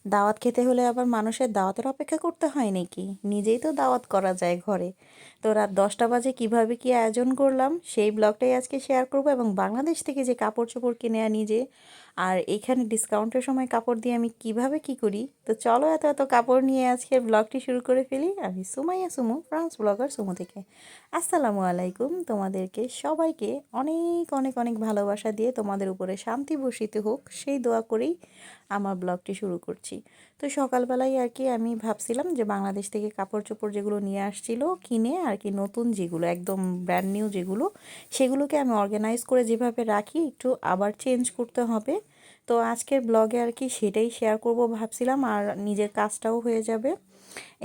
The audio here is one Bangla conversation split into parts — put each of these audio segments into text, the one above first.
দাওয়াত খেতে হলে আবার মানুষের দাওয়াতের অপেক্ষা করতে হয় নাকি? নিজেই তো দাওয়াত করা যায় ঘরে। তো রাত 10টা বাজে কিভাবে কি আয়োজন করলাম সেই ব্লগটাই আজকে শেয়ার করব, এবং বাংলাদেশ থেকে যে কাপড় চোপড় কিনে আনি যে, আর এখানে ডিসকাউন্টের সময় কাপড় দিয়ে আমি কিভাবে কি করি। তো চলো এত এত কাপড় নিয়ে আজকে ব্লগটি শুরু করে ফেলি। আমি সুমাইয়া সুমু, ফ্রান্স ব্লগার সুমু থেকে। আসসালামু আলাইকুম, তোমাদেরকে সবাইকে অনেক অনেক অনেক ভালোবাসা দিয়ে তোমাদের উপরে শান্তি বর্ষিত হোক সেই দোয়া করেই আমার ব্লগটি শুরু করছি। তো সকালবেলায় আর কি আমি ভাবছিলাম যে বাংলাদেশ থেকে কাপড় চোপড় যেগুলো নিয়ে আসছিল কিনে আর কি, নতুন যেগুলো একদম ব্র্যান্ড নিউ যেগুলো, সেগুলোকে আমি অর্গানাইজ করে যেভাবে রাখি একটু আবার চেঞ্জ করতে হবে। তো আজকের ব্লগে আর কি সেটাই শেয়ার করব ভাবছিলাম, আর নিজের কাজটাও হয়ে যাবে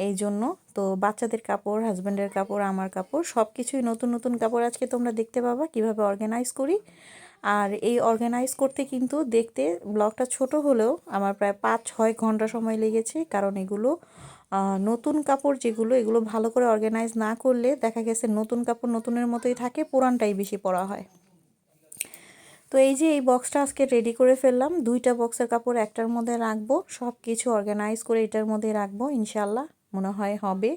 এই জন্য। তো বাচ্চাদের কাপড়, হাজব্যান্ডের কাপড়, আমার কাপড় সব কিছুই নতুন নতুন কাপড় আজকে তোমরা দেখতে পাবা কিভাবে অর্গানাইজ করি। আর এই অর্গানাইজ করতে কিন্তু দেখতে ব্লগটা ছোট হলেও আমার প্রায় 5-6 ঘন্টা সময় লেগেছে, কারণ এগুলো নতুন কাপড় যেগুলো, এগুলো ভালো করে অর্গানাইজ না করলে দেখা গেছে নতুন কাপড় নতুনের মতোই থাকে, পুরানটাই বেশি পরা হয়। তো এই যে এই বক্সটা আজকে রেডি করে ফেললাম, 2টা বক্সের কাপড় একটার মধ্যে রাখবো, সব কিছু অর্গানাইজ করে এটার মধ্যে রাখবো, ইনশাল্লাহ মনে হয় হবে।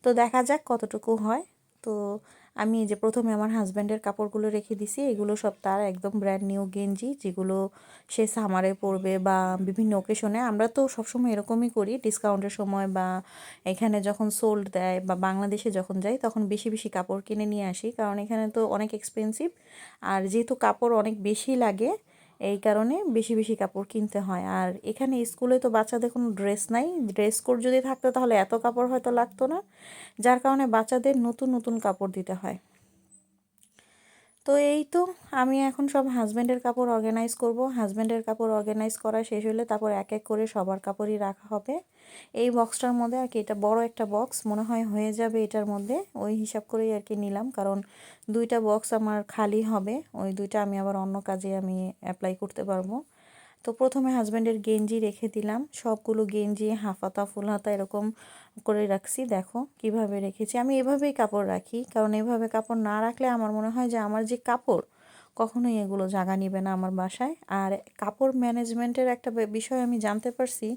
তো দেখা যাক কতটুকু হয়। তো আমি এই যে প্রথমে আমার হাজব্যান্ডের কাপড়গুলো রেখে দিছি, এগুলো সব তার একদম ব্র্যান্ড নিউ গেঞ্জি, যেগুলো সে সামারে পরবে বা বিভিন্ন ওকেশনে। আমরা তো সবসময় এরকমই করি, ডিসকাউন্টের সময় বা এখানে যখন সোল্ড দেয় বা বাংলাদেশে যখন যাই তখন বেশি বেশি কাপড় কিনে নিয়ে আসি, কারণ এখানে তো অনেক এক্সপেন্সিভ। আর যেহেতু কাপড় অনেক বেশি লাগে এই কারণে বেশি বেশি কাপড় কিনতে হয়। আর এখানে স্কুলে তো বাচ্চাদের কোনো ড্রেস নাই, ড্রেস কোড যদি থাকতো তাহলে এত কাপড় হয়তো লাগতো না, যার কারণে বাচ্চাদের নতুন নতুন কাপড় দিতে হয়। তো এই তো আমি এখন সব হাজব্যান্ডের কাপড় অর্গানাইজ করব। হাজব্যান্ডের কাপড় অর্গানাইজ করা শেষ হলে তারপর এক এক করে সবার কাপড়ই রাখা হবে এই বক্সটার মধ্যে আর কি। এটা বড় একটা বক্স মনে হয় হয়ে যাবে এটার মধ্যে, ওই হিসাব করেই আর কি নিলাম, কারণ 2টা বক্স আমার খালি হবে, ওই 2টা আমি আবার অন্য কাজে আমি অ্যাপ্লাই করতে পারবো। তো প্রথমে হাজব্যান্ডের গেঞ্জি রেখে দিলাম, সবগুলো গেঞ্জি হাফ হাতা ফুল হাতা এরকম করে রাখছি। দেখো কিভাবে রেখেছি, আমি এভাবেই কাপড় রাখি, কারণ এভাবে কাপড় না রাখলে আমার মনে হয় যে আমার যে কাপড় কখনোই এগুলো জায়গা নিবে না আমার বাসায়। আর কাপড় ম্যানেজমেন্টের একটা বিষয় আমি জানতে পারছি,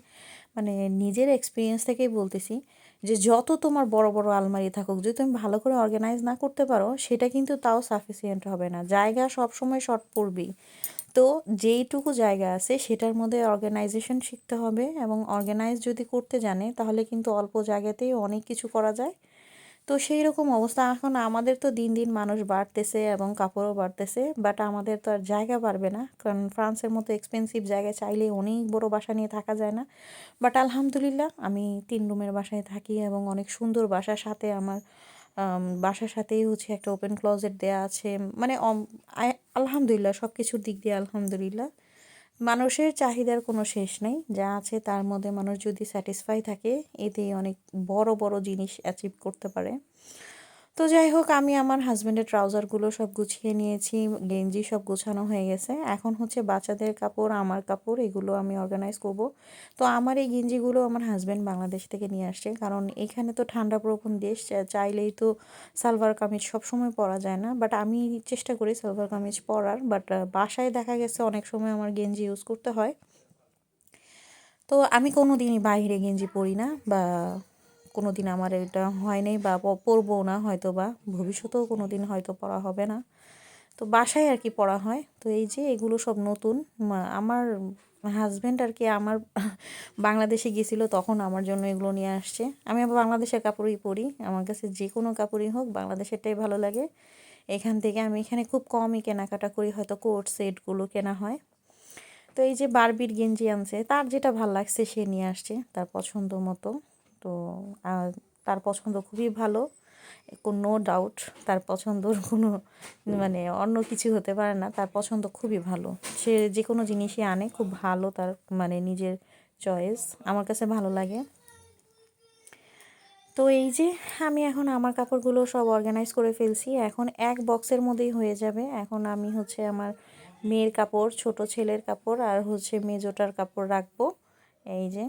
মানে নিজের এক্সপিরিয়েন্স থেকেই বলতেছি, যে যত তোমার বড় বড় আলমারি থাকুক, যদি তুমি ভালো করে অর্গানাইজ না করতে পারো সেটা কিন্তু তাও সাফিসিয়েন্ট হবে না, জায়গা সবসময় শর্ট পড়বেই। তো যেইটুকু জায়গা আছে সেটার মধ্যে অর্গানাইজেশন শিখতে হবে, এবং অর্গানাইজ যদি করতে জানে তাহলে কিন্তু অল্প জায়গাতেই অনেক কিছু করা যায়। তো সেই রকম অবস্থা এখন আমাদের, তো দিন দিন মানুষ বাড়তেছে এবং কাপড়ও বাড়তেছে, বাট আমাদের তো আর জায়গা বাড়বে না, কারণ ফ্রান্সের মতো এক্সপেন্সিভ জায়গায় চাইলে অনেক বড় বাসা নিয়ে থাকা যায় না। বাট আলহামদুলিল্লাহ আমি 3 রুমের বাসায় থাকি, এবং অনেক সুন্দর বাসার সাথে আমার বাসার সাথেই হচ্ছে একটা ওপেন ক্লোজেট দেয়া আছে। মানে আলহামদুলিল্লাহ সব কিছুর দিক দিয়ে আলহামদুলিল্লাহ। মানুষের চাহিদার কোনো শেষ নেই, যা আছে তার মধ্যে মানুষ যদি স্যাটিসফাই থাকে এতেই অনেক বড় বড় জিনিস অ্যাচিভ করতে পারে। তো যাই হোক, আমি আমার হাজব্যান্ডের ট্রাউজারগুলো সব গুছিয়ে নিয়েছি, গেঞ্জি সব গোছানো হয়ে গেছে, এখন হচ্ছে বাচ্চাদের কাপড়, আমার কাপড়, এগুলো আমি অর্গানাইজ করব। তো আমার এই গেঞ্জিগুলো আমার হাজব্যান্ড বাংলাদেশ থেকে নিয়ে আসছে, কারণ এখানে তো ঠান্ডা প্রবণ দেশ, চাইলেই তো সালোয়ার কামিজ সবসময় পরা যায় না, বাট আমি চেষ্টা করি সালোয়ার কামিজ পরার, বাট বাসায় দেখা গেছে অনেক সময় আমার গেঞ্জি ইউজ করতে হয়। তো আমি কোনো দিনই বাইরে গেঞ্জি পরি না, বা কোনো দিন আমার এটা হয় নাই, বা পরবও না হয়তো, বা ভবিষ্যতেও কোনো দিন হয়তো পরা হবে না। তো বাসায় আর কি পরা হয়। তো এই যে এগুলো সব নতুন, আমার হাজব্যান্ড আর কি আমার বাংলাদেশে গিয়েছিল তখন আমার জন্য এগুলো নিয়ে আসছে। আমি আবার বাংলাদেশের কাপড়ই পরি, আমার কাছে যে কোনো কাপড়ই হোক বাংলাদেশেরটাই ভালো লাগে। এখান থেকে আমি এখানে খুব কমই কেনাকাটা করি, হয়তো কোট সেটগুলো কেনা হয়। তো এই যে বারবির গেঞ্জি আনছে, তার যেটা ভাল লাগছে সে নিয়ে আসছে তার পছন্দ মতো। তো তার পছন্দ খুবই ভালো, নো ডাউট, তার পছন্দর কোনো মানে অন্য কিছু হতে পারে না, তার পছন্দ খুবই ভালো। সে যে কোনো জিনিসই আনে খুব ভালো, তার মানে নিজের চয়েস, আমার কাছে ভালো লাগে। তো এই যে আমি এখন আমার কাপড়গুলো সব অর্গানাইজ করে ফেলছি, এখন এক বক্সের মধ্যেই হয়ে যাবে। এখন আমি হচ্ছে আমার মেয়ের কাপড়, ছোট ছেলের কাপড়, আর হচ্ছে মেজোটার কাপড় রাখবো। এই যে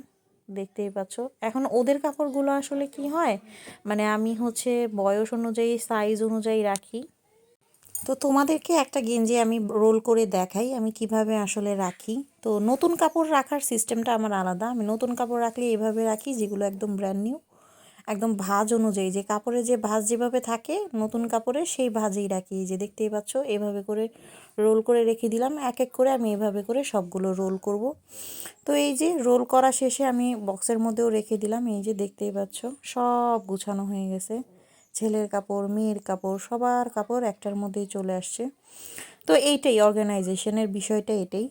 দেখতেই পাচ্ছ, এখন ওদের কাপড়গুলো আসলে কি হয়, মানে আমি হচ্ছে বয়স অনুযায়ী সাইজ অনুযায়ী রাখি। তো তোমাদেরকে একটা গেঞ্জি আমি রোল করে দেখাই আমি কিভাবে আসলে রাখি। তো নতুন কাপড় রাখার সিস্টেমটা আমার আলাদা। আমি নতুন কাপড় রাখলে এভাবে রাখি, যেগুলো একদম ব্র্যান্ড নিউ, একদম ভাঁজ অনুযায়ী, যে কাপড়ে যে ভাঁজ যেভাবে থাকে নতুন কাপড়ে সেই ভাঁজেই রাখি। এই যে দেখতেই পাচ্ছ, এভাবে করে রোল করে রেখে দিলাম। এক এক করে আমি এভাবে করে সবগুলো রোল করব। তো এই যে রোল করা শেষে আমি বক্সের মধ্যেও রেখে দিলাম। এই যে দেখতেই পাচ্ছ সব গুছানো হয়ে গেছে, ছেলের কাপড়, মেয়ের কাপড়, সবার কাপড় একটার মধ্যেই চলে আসছে। তো এইটাই অর্গানাইজেশনের বিষয়টা, এটাই।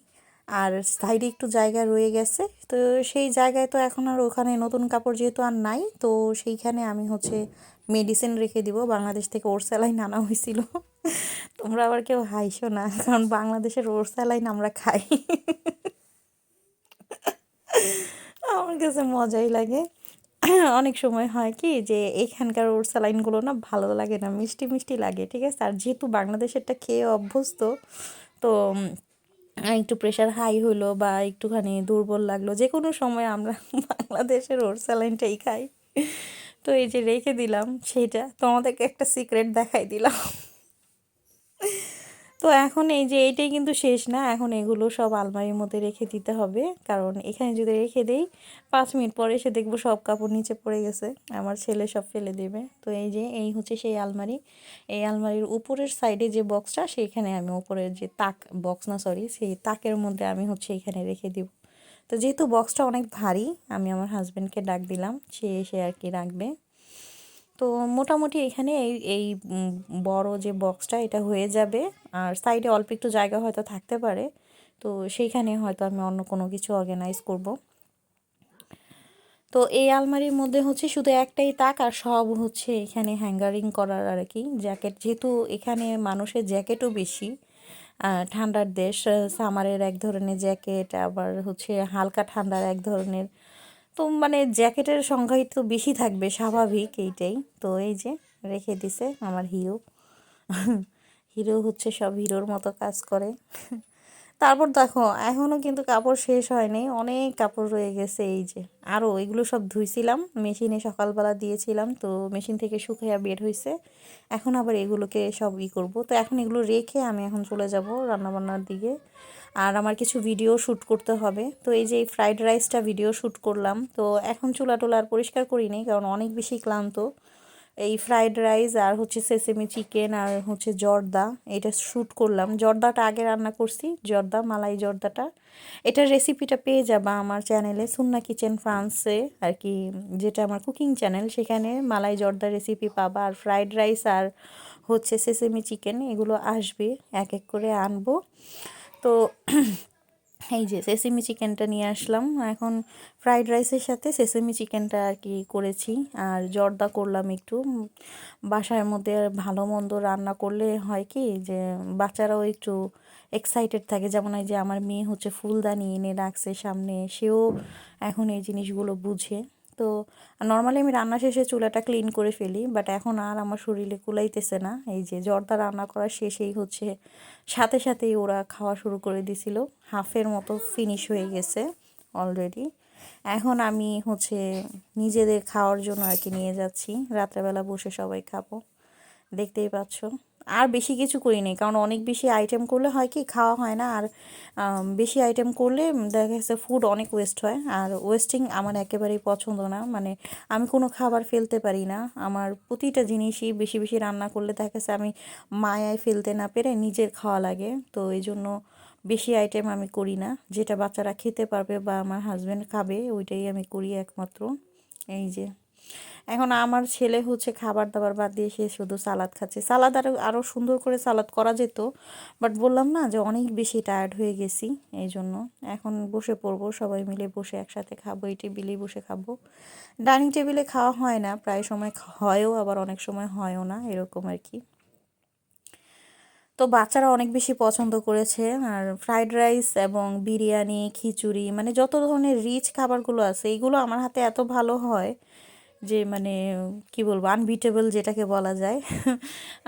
আর সাইডে একটু জায়গা রয়ে গেছে, তো সেই জায়গায় তো এখন আর ওখানে নতুন কাপড় যেহেতু আর নাই, তো সেইখানে আমি হচ্ছে মেডিসিন রেখে দিব। বাংলাদেশ থেকে ওর স্যালাইন আনা হয়েছিল। তোমরা আবার কেউ হাইসো না, কারণ বাংলাদেশের ওর স্যালাইন আমরা খাই। আমার কাছে মজাই লাগে। অনেক সময় হয় কি যে এখানকার ওর স্যালাইনগুলো না ভালো লাগে না, মিষ্টি মিষ্টি লাগে, ঠিক আছে। আর যেহেতু বাংলাদেশেরটা খেয়ে অভ্যস্ত, তো একটু প্রেশার হাই হলো বা একটুখানি দুর্বল লাগলো, যে কোনো সময় আমরা বাংলাদেশের ওর স্যালাইনটাই খাই। তো এই যে রেখে দিলাম, সেটা তোমাদেরকে একটা সিক্রেট দেখাই দিলাম। তো এখন এই যে এইটাই কিন্তু শেষ না, এখন এগুলো সব আলমারির মধ্যে রেখে দিতে হবে। কারণ এখানে যদি রেখে দেই, 5 মিনিট পরে এসে দেখবো সব কাপড় নিচে পড়ে গেছে, আমার ছেলে সব ফেলে দেবে। তো এই যে এই হচ্ছে সেই আলমারি। এই আলমারির উপরের সাইডে যে বক্সটা, সেইখানে আমি উপরের যে তাক, বক্স না সরি, সেই তাকের মধ্যে আমি হচ্ছে এখানে রেখে দিব। তো যেহেতু বক্সটা অনেক ভারী, আমি আমার হাজব্যান্ডকে ডাক দিলাম, সে এসে আর কি রাখবে। তো মোটামুটি এখানে এই এই বড় যে বক্সটা, এটা হয়ে যাবে। আর সাইডে অল্প একটু জায়গা হয়তো থাকতে পারে, তো সেইখানে হয়তো আমি অন্য কোনো কিছু অর্গানাইজ করব। তো এই আলমারির মধ্যে হচ্ছে শুধু একটাই তাক, আর সব হচ্ছে এখানে হ্যাঙ্গারিং করার আর কি জ্যাকেট, যেহেতু এখানে মানুষের জ্যাকেটও বেশি। ঠান্ডার দেশ, সামারের এক ধরনের জ্যাকেট, আবার হচ্ছে হালকা ঠান্ডার এক ধরনের। তো মানে জ্যাকেটের সংখ্যাই তো বেশি থাকবে, স্বাভাবিক এইটাই। তো এই যে রেখে দিছে আমার হিরো। হিরো হচ্ছে সব হিরোর মতো কাজ করে। তারপর দেখো এখনও কিন্তু কাপড় শেষ হয়নি, অনেক কাপড় রয়ে গেছে। এই যে আরও এগুলো সব ধুইছিলাম মেশিনে, সকালবেলা দিয়েছিলাম, তো মেশিন থেকে শুকিয়ে বের হয়েছে। এখন আবার এগুলোকে সব করবো। তো এখন এগুলো রেখে আমি এখন চলে যাব রান্নাবান্নার দিকে। আর আমার কিছু ভিডিও শ্যুট করতে হবে। তো এই যে এই ফ্রাইড রাইসটা ভিডিও শ্যুট করলাম, তো এখন চুলা টোলা আর পরিষ্কার করিনি, কারণ অনেক বেশি ক্লান্ত। এই ফ্রাইড রাইস আর হচ্ছে সেসেমি চিকেন আর হচ্ছে জর্দা, এটা শ্যুট করলাম। জর্দাটা আগে রান্না করছি, জর্দা মালাই জর্দাটা। এটার রেসিপিটা পেয়ে যাবা আমার চ্যানেলে, সুন্না কিচেন ফ্রান্সে আর কি, যেটা আমার কুকিং চ্যানেল, সেখানে মালাই জর্দা রেসিপি পাবা। আর ফ্রাইড রাইস আর হচ্ছে সেসেমি চিকেন, এগুলো আসবে, এক এক করে আনবো। তো এই যে সেসেমি চিকেনটা নিয়ে আসলাম। এখন ফ্রাইড রাইসের সাথে সেসেমি চিকেনটা আর কি করেছি। আর জর্দা করলাম একটু। বাসার মধ্যে ভালো মন্দ রান্না করলে হয় কি যে বাচ্চারাও একটু এক্সাইটেড থাকে। যেমন এই যে আমার মেয়ে হচ্ছে ফুলদানি এনে রাখছে সামনে, সেও এখন এই জিনিসগুলো বুঝে। তো নর্মালি আমি রান্না শেষে চুলাটা ক্লিন করে ফেলি, বাট এখন আর আমার শরীরে কুলাইতেছে না। এই যে জর্দা রান্না করার শেষেই হচ্ছে সাথে সাথেই ওরা খাওয়া শুরু করে দিছিল, হাফের মতো ফিনিশ হয়ে গেছে অলরেডি। এখন আমি হচ্ছে নিজেদের খাওয়ার জন্য আর কি নিয়ে যাচ্ছি, রাত্রেবেলা বসে সবাই খাবো, দেখতেই পাচ্ছ। আর বেশি কিছু করি নি, কারণ অনেক বেশি আইটেম করলে হয় কি খাওয়া হয় না। আর বেশি আইটেম করলে দেখা গেছে ফুড অনেক ওয়েস্ট হয়, আর ওয়েস্টিং আমার একেবারেই পছন্দ না। মানে আমি কোনো খাবার ফেলতে পারি না, আমার প্রতিটা জিনিসই বেশি বেশি রান্না করলে দেখা গেছে আমি মায়ায় ফেলতে না পেরে নিজের খাওয়া লাগে। তো এই জন্য বেশি আইটেম আমি করি না, যেটা বাচ্চারা খেতে পারবে বা আমার হাজব্যান্ড খাবে ওইটাই আমি করি একমাত্র। এই যে এখন আমার ছেলে হচ্ছে খাবার দাবার বাদ দিয়ে সে শুধু সালাদ খাচ্ছে। সালাদ আরও সুন্দর করে সালাদ করা যেত, বাট বললাম না যে অনেক বেশি টায়ার্ড হয়ে গেছি, এই জন্য এখন বসে পড়বো, সবাই মিলে বসে একসাথে খাবো, এই টেবিলেই বসে খাবো। ডাইনিং টেবিলে খাওয়া হয় না, প্রায় সময় হয়ও, আবার অনেক সময় হয়ও না, এরকম আর কি। তো বাচ্চারা অনেক বেশি পছন্দ করেছে। আর ফ্রাইড রাইস এবং বিরিয়ানি, খিচুড়ি, মানে যত ধরনের রিচ খাবারগুলো আছে, এইগুলো আমার হাতে এত ভালো হয় যে মানে কি বলবো, আনবিটেবল যেটাকে বলা যায়।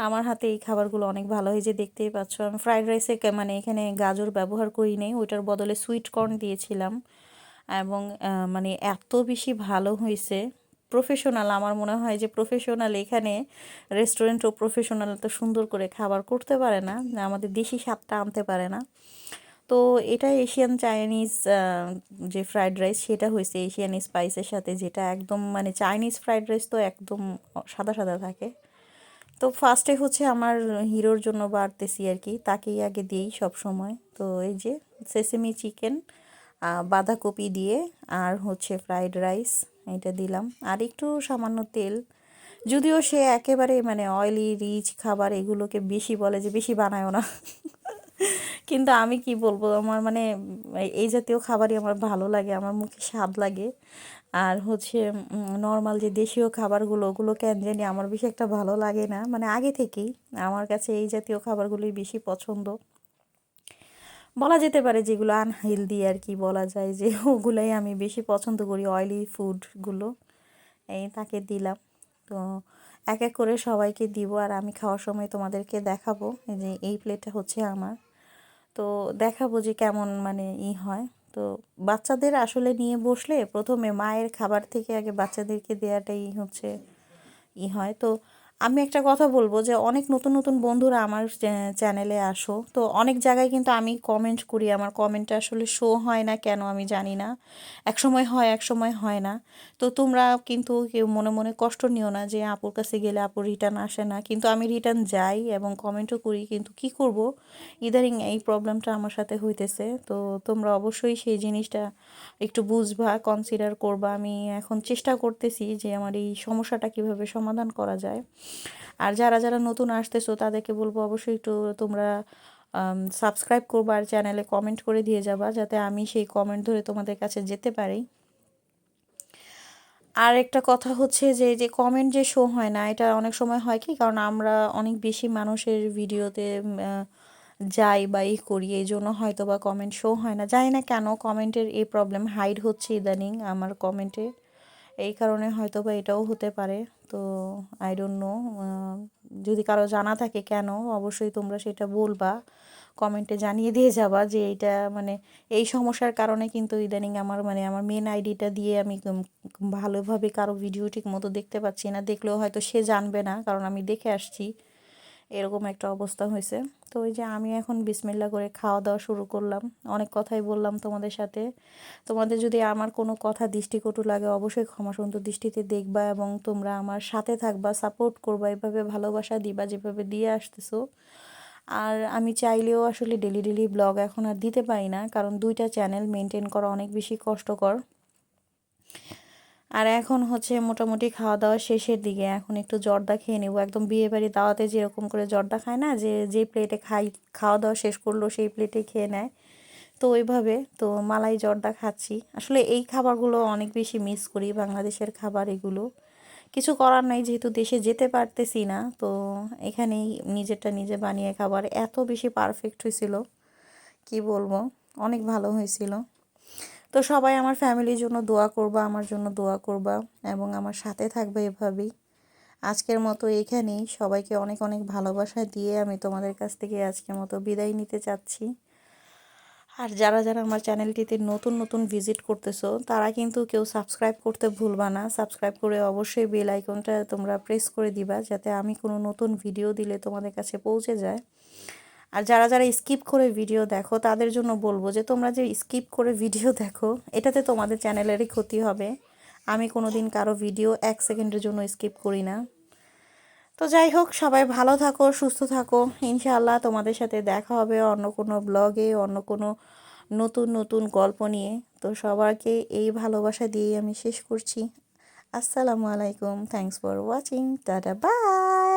আমার হাতে এই খাবারগুলো অনেক ভালো হয়, যে দেখতেই পাচ্ছ আমি ফ্রাইড রাইসে মানে এখানে গাজর ব্যবহার করি নেই, ওইটার বদলে সুইট কর্ন দিয়েছিলাম। এবং মানে এত বেশি ভালো হয়েছে, প্রফেশনাল, আমার মনে হয় যে প্রফেশনাল এখানে রেস্টুরেন্টও প্রফেশনাল তো সুন্দর করে খাবার করতে পারে না, আমাদের দেশি স্বাদটা আনতে পারে না। তো এটা এশিয়ান চাইনিজ যে ফ্রাইড রাইস সেটা হয়েছে এশিয়ান স্পাইসের সাথে, যেটা একদম মানে চাইনিজ ফ্রাইড রাইস তো একদম সাদা সাদা থাকে। তো ফার্স্টে হচ্ছে আমার হিরোর জন্য বাড়তেছি আর কি, তাকেই আগে দিই সব সময়। তো এই যে সেসেমি চিকেন, বাঁধাকপি দিয়ে, আর হচ্ছে ফ্রাইড রাইস এটা দিলাম, আর একটু সামান্য তেল। যদিও সে একেবারে মানে অয়েলি রিচ খাবার এগুলোকে বেশি বলে যে বেশি বানায়ও না, কিন্তু আমি কি বলবো, আমার মানে এই জাতীয় খাবারই আমার ভালো লাগে, আমার মুখে স্বাদ লাগে। আর হচ্ছে নর্মাল যে দেশীয় খাবারগুলো ওগুলো কেন জানি আমার বেশি একটা ভালো লাগে না, মানে আগে থেকেই আমার কাছে এই জাতীয় খাবারগুলোই বেশি পছন্দ। বলা যেতে পারে যেগুলো আনহেলদি আর কি, বলা যায় যে ওগুলাই আমি বেশি পছন্দ করি, অয়েলি ফুডগুলো। এই তাকে দিলাম। তো এক এক করে সবাইকে দিব, আর আমি খাওয়ার সময় তোমাদেরকে দেখাবো এই যে এই প্লেটটা হচ্ছে আমার। তো দেখাবো যে কেমন মানে হয়। তো বাচ্চাদের আসলে নিয়ে বসলে প্রথমে মায়ের খাবার থেকে আগে বাচ্চাদেরকে দেওয়াটাই হচ্ছে হয়। তো আমি একটা কথা বলবো যে অনেক নতুন নতুন বন্ধুরা আমার চ্যানেলে আসো, তো অনেক জায়গায় কিন্তু আমি কমেন্ট করি, আমার কমেন্টটা আসলে শো হয় না কেন আমি জানি না, এক সময় হয় এক সময় হয় না। তো তোমরা কিন্তু কেউ মনে মনে কষ্ট নিও না যে আপুর কাছে গেলে আপুর রিটার্ন আসে না, কিন্তু আমি রিটার্ন যাই এবং কমেন্টও করি, কিন্তু কি করব, ইদারিং এই প্রবলেমটা আমার সাথে হইতেছে। তো তোমরা অবশ্যই সেই জিনিসটা একটু বুঝবা, কনসিডার করবা। আমি এখন চেষ্টা করতেছি যে আমার এই সমস্যাটা কিভাবে সমাধান করা যায়। আর যারা যারা নতুন আসতেছো তাদেরকে বলবো অবশ্যই একটু তোমরা সাবস্ক্রাইব করবা, আর চ্যানেলে কমেন্ট করে দিয়ে যাবা, যাতে আমি সেই কমেন্ট ধরে তোমাদের কাছে যেতে পারি। আর একটা কথা হচ্ছে যে এই যে কমেন্ট যে শো হয় না, এটা অনেক সময় হয় কি, কারণ আমরা অনেক বেশি মানুষের ভিডিওতে যাই বা করি, এই জন্য হয়তো বা কমেন্ট শো হয় না, জানি না কেন কমেন্টের এই প্রবলেম, হাইড হচ্ছে ইদানিং আমার কমেন্টে, এই কারণে হয়তো বা এটাও হতে পারে। তো আই ডোন্ট নো, যদি কারো জানা থাকে কেন অবশ্যই তোমরা সেটা বলবা, কমেন্টে জানিয়ে দিয়ে যাবা যে এইটা মানে এই সমস্যার কারণে কিন্তু ইদানিং আমার মানে আমার মেন আইডিটা দিয়ে আমি ভালোভাবে কারো ভিডিও ঠিক মতো দেখতে পাচ্ছি না, দেখলেও হয়তো সে জানবে না কারণ আমি দেখে আসছি, এরকম একটা অবস্থা হয়েছে। তো ওই যে আমি এখন বিসমিল্লা করে খাওয়া দাওয়া শুরু করলাম, অনেক কথাই বললাম তোমাদের সাথে। তোমাদের যদি আমার কোনো কথা দৃষ্টিকটু লাগে অবশ্যই ক্ষমাসুন্দর দৃষ্টিতে দেখবা, এবং তোমরা আমার সাথে থাকবা, সাপোর্ট করবা, এভাবে ভালোবাসা দিবা যেভাবে দিয়ে আসতেছো। আর আমি চাইলেও আসলে ডেলি ডেলি ব্লগ এখন আর দিতে পারি না, কারণ দুইটা চ্যানেল মেনটেন করা অনেক বেশি কষ্টকর। আর এখন হচ্ছে মোটামুটি খাওয়া দাওয়া শেষের দিকে, এখন একটু জর্দা খেয়ে নেবো, একদম বিয়েবাড়ি দাওয়াতে যেরকম করে জর্দা খায় না, যে যে প্লেটে খাওয়া দাওয়া শেষ করলো সেই প্লেটে খেয়ে নেয়, তো ওইভাবে তো মালাই জর্দা খাচ্ছি। আসলে এই খাবারগুলো অনেক বেশি মিস করি, বাংলাদেশের খাবার এগুলো, কিছু করার নাই, যেহেতু দেশে যেতে পারতেছি না, তো এখানেই নিজেরটা নিজে বানিয়ে খাবার এত বেশি পারফেক্ট হয়েছিল, কি বলবো, অনেক ভালো হয়েছিল। তো সবাই আমার ফ্যামিলির জন্য দোয়া করবা, আমার জন্য দোয়া করবা, এবং আমার সাথে থাকবে এভাবেই। আজকের মতো এখানেই, সবাইকে অনেক অনেক ভালোবাসা দিয়ে আমি তোমাদের কাছ থেকে আজকের মতো বিদায় নিতে চাচ্ছি। আর যারা যারা আমার চ্যানেলটিতে নতুন নতুন ভিজিট করতেছো তারা কিন্তু কেউ সাবস্ক্রাইব করতে ভুলবা না, সাবস্ক্রাইব করে অবশ্যই বেল আইকনটা তোমরা প্রেস করে দিবা, যাতে আমি কোনো নতুন ভিডিও দিলে তোমাদের কাছে পৌঁছে যায়। আর যারা যারা স্কিপ করে ভিডিও দেখো তাদের জন্য বলবো যে তোমরা যে স্কিপ করে ভিডিও দেখো এটাতে তোমাদের চ্যানেলেরই ক্ষতি হবে। আমি কোনো দিন কারো ভিডিও 1 সেকেন্ডের জন্য স্কিপ করি না। তো যাই হোক, সবাই ভালো থাকো, সুস্থ থাকো, ইনশাআল্লাহ তোমাদের সাথে দেখা হবে অন্য কোনো ব্লগে, অন্য কোনো নতুন নতুন গল্প নিয়ে। তো সবাইকে এই ভালোবাসা দিয়েই আমি শেষ করছি। আসসালামু আলাইকুম, thanks for watching, tata bye.